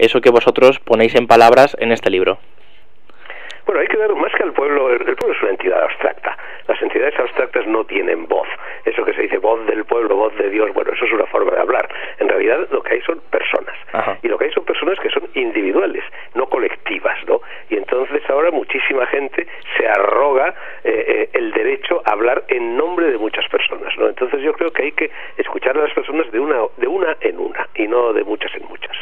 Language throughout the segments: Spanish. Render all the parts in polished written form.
eso que vosotros ponéis en palabras en este libro? Bueno, hay que ver, más que al pueblo, el pueblo es una entidad abstracta. Las entidades abstractas no tienen voz. Eso que se dice voz del pueblo, voz de Dios, bueno, eso es una forma de hablar. En realidad lo que hay son personas. Ajá. Y lo que hay son personas que son individuales, no colectivas, ¿no? Y entonces ahora muchísima gente se arroga el derecho a hablar en nombre de muchas personas, ¿no? Entonces yo creo que hay que escuchar a las personas de una en una y no de muchas en muchas.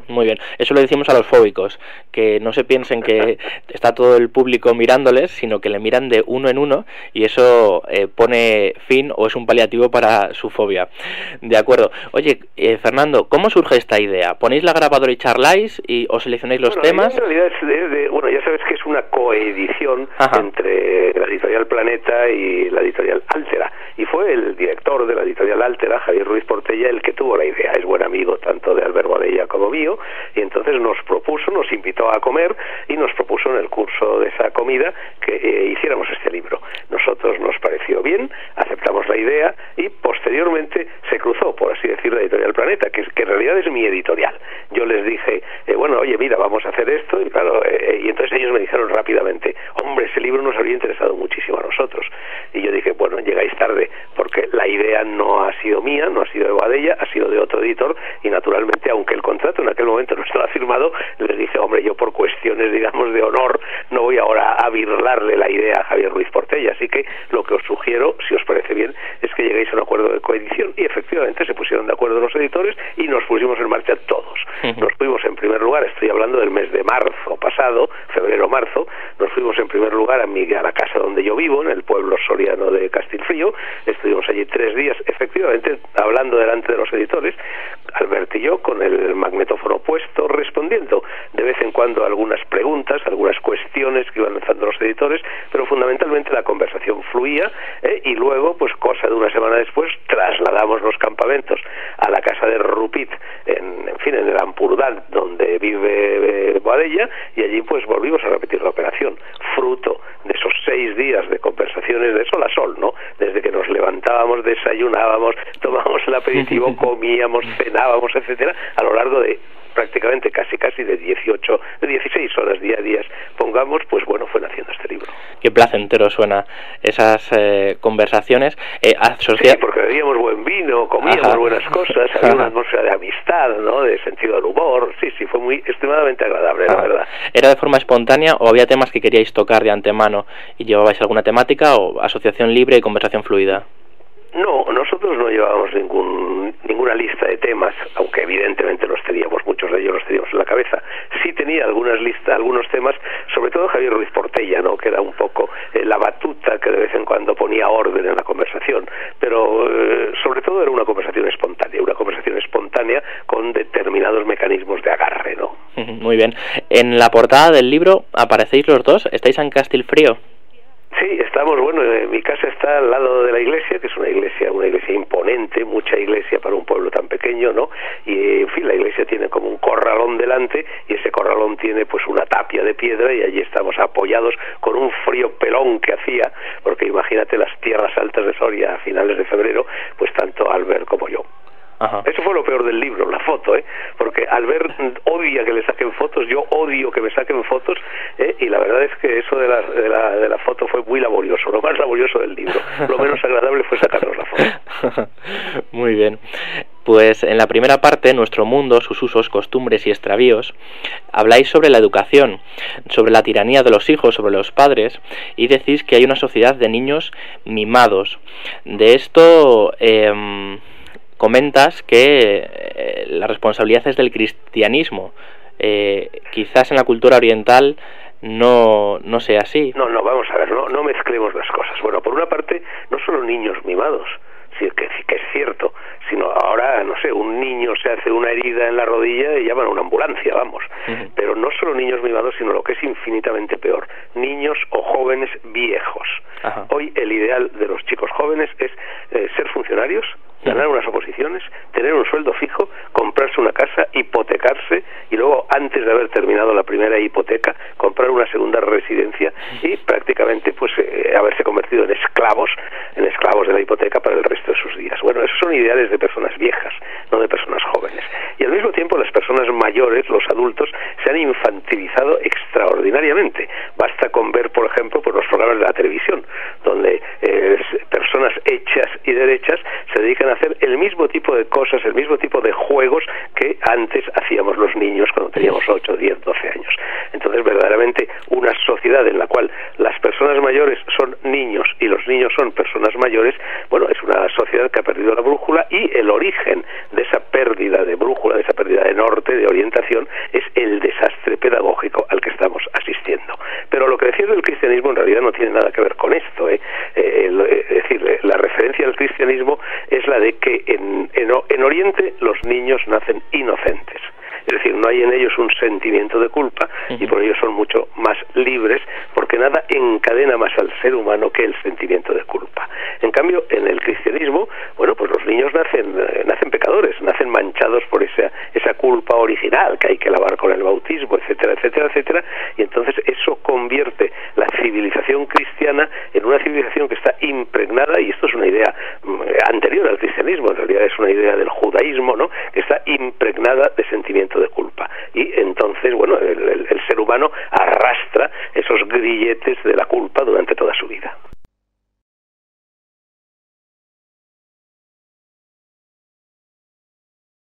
Muy bien, eso lo decimos a los fóbicos, que no se piensen que está todo el público mirándoles, sino que le miran de uno en uno, y eso pone fin o es un paliativo para su fobia. De acuerdo. Oye, Fernando, ¿cómo surge esta idea? ¿Ponéis la grabadora y charláis y os seleccionáis los temas? En realidad bueno, ya sabes que es una coedición entre la editorial Planeta y la editorial Altera, y fue el director de la editorial Altera, Javier Ruiz Portella, el que tuvo la idea. Es buen amigo tanto de Albert Boadella como mío, y entonces nos invitó a comer y nos propuso en el curso de esa comida que hiciéramos este libro. Nosotros nos pareció bien, aceptamos la idea y posteriormente se cruzó, por así decir, la editorial Planeta, que en realidad es mi editorial. Yo les dije, bueno, oye, mira, vamos a hacer esto, y claro, y entonces ellos me dijeron rápidamente, hombre, ese libro nos habría interesado muchísimo a nosotros. Y yo dije, bueno, llegáis tarde, porque la idea no ha sido mía, no ha sido de Boadella, ha sido de otro editor, y naturalmente, aunque el contrato en aquel momento no estaba firmado, les dije, hombre, yo por cuestiones, digamos, de honor, no voy ahora a birlarle la idea a Javier Ruiz Portella, así que lo que os sugiero, si os parece bien, es que lleguéis a un acuerdo de coedición. Y efectivamente se pusieron de acuerdo los editores y nos pusimos en marcha todos. Nos fuimos en primer lugar, estoy hablando del mes de marzo pasado, febrero-marzo, nos fuimos en primer lugar a la casa donde yo vivo, en el pueblo soriano de Castilfrío. Estuvimos allí 3 días, efectivamente, hablando delante de los editores, Albert y yo, con el magnetófono puesto, respondiendo de vez en cuando a algunas preguntas, algunas cuestiones que iban lanzando los editores, pero fundamentalmente la conversación fluía, y luego, pues cosa de una semana después, trasladamos los campamentos a la casa de Rupit, en el Ampurdán, donde vive Boadella, y allí pues volvimos a repetir la operación, fruto de esos 6 días de conversaciones de sol a sol, ¿no? Desde que nos levantábamos, desayunábamos, tomábamos el aperitivo, comíamos, cenábamos, etcétera, a lo largo de prácticamente casi de 16 horas diarias, pongamos, pues bueno, fue naciendo este libro. Qué placentero suena esas conversaciones. Sí, porque bebíamos buen vino, comíamos buenas cosas, había una atmósfera de amistad, ¿no? De sentido del humor. Sí, fue muy extremadamente agradable, la verdad. ¿Era de forma espontánea o había temas que queríais tocar de antemano y llevabais alguna temática, o asociación libre y conversación fluida? No, nosotros no llevábamos ninguna lista de temas, aunque evidentemente los teníamos, muchos de ellos los teníamos en la cabeza. Sí tenía algunos temas, sobre todo Javier Ruiz Portella, ¿no? Que era un poco la batuta que de vez en cuando ponía orden en la conversación, pero sobre todo era una conversación espontánea con determinados mecanismos de agarre, ¿no? Muy bien. En la portada del libro aparecéis los dos, ¿estáis en Castilfrío? Sí, estamos, bueno, mi casa está al lado de la iglesia, que es una iglesia imponente, mucha iglesia para un pueblo tan pequeño, ¿no? Y, en fin, la iglesia tiene como un corralón delante, y ese corralón tiene pues una tapia de piedra, y allí estamos apoyados con un frío pelón que hacía, porque imagínate las tierras altas de Soria a finales de febrero, pues tanto Albert como yo. Ajá. Eso fue lo peor del libro, la foto, porque Albert odia que le saquen fotos, yo odio que me saquen fotos, y la verdad es que eso de la foto fue muy laborioso, lo más laborioso del libro. Lo menos agradable fue sacarnos la foto. Muy bien. Pues en la primera parte, Nuestro mundo, sus usos, costumbres y extravíos, habláis sobre la educación, sobre la tiranía de los hijos sobre los padres, y decís que hay una sociedad de niños mimados. De esto comentas que la responsabilidad es del cristianismo. Quizás en la cultura oriental no sea así. No, vamos a ver, no mezclemos las cosas. Bueno, por una parte, no solo niños mimados, sí que es cierto, sino ahora, no sé, un niño se hace una herida en la rodilla y llaman a una ambulancia, vamos. Pero no solo niños mimados, sino lo que es infinitamente peor, niños o jóvenes viejos. Ajá. Hoy el ideal de los chicos jóvenes es ser funcionarios, ganar unas oposiciones, tener un sueldo fijo, comprarse una casa, hipotecarse, y luego, antes de haber terminado la primera hipoteca, comprar una segunda residencia y prácticamente pues haberse convertido en esclavos de la hipoteca para el resto de sus días. Bueno, esos son ideales de personas viejas, no de personas jóvenes. Y al mismo tiempo las personas personas mayores, los adultos, se han infantilizado extraordinariamente. Basta con ver, por ejemplo, pues los programas de la televisión, donde personas hechas y derechas se dedican a hacer el mismo tipo de cosas, el mismo tipo de juegos que antes hacíamos los niños cuando teníamos 8, 10, 12 años. Entonces, verdaderamente, una sociedad en la cual las personas mayores son niños y los niños son personas mayores, bueno, es una sociedad que ha perdido la brújula, y el origen de esa pérdida de brújula, de esa pérdida de norte, de orientación, es el desastre pedagógico al que estamos asistiendo. Pero lo que decía del cristianismo en realidad no tiene nada que ver con esto, es decir, la referencia al cristianismo es la de que en Oriente los niños nacen inocentes. Es decir, no hay en ellos un sentimiento de culpa, y por ello son mucho más libres, porque nada encadena más al ser humano que el sentimiento de culpa. En cambio, en el cristianismo, bueno, pues los niños nacen pecadores, nacen manchados por esa culpa original que hay que lavar con el bautismo, etcétera, etcétera, etcétera, y entonces eso convierte la civilización cristiana en una civilización que está impregnada, y esto es una idea anterior al cristianismo, en realidad es una idea del judaísmo, ¿no?, que está impregnada de sentimiento de culpa, y entonces, bueno, el ser humano arrastra esos grilletes de la culpa durante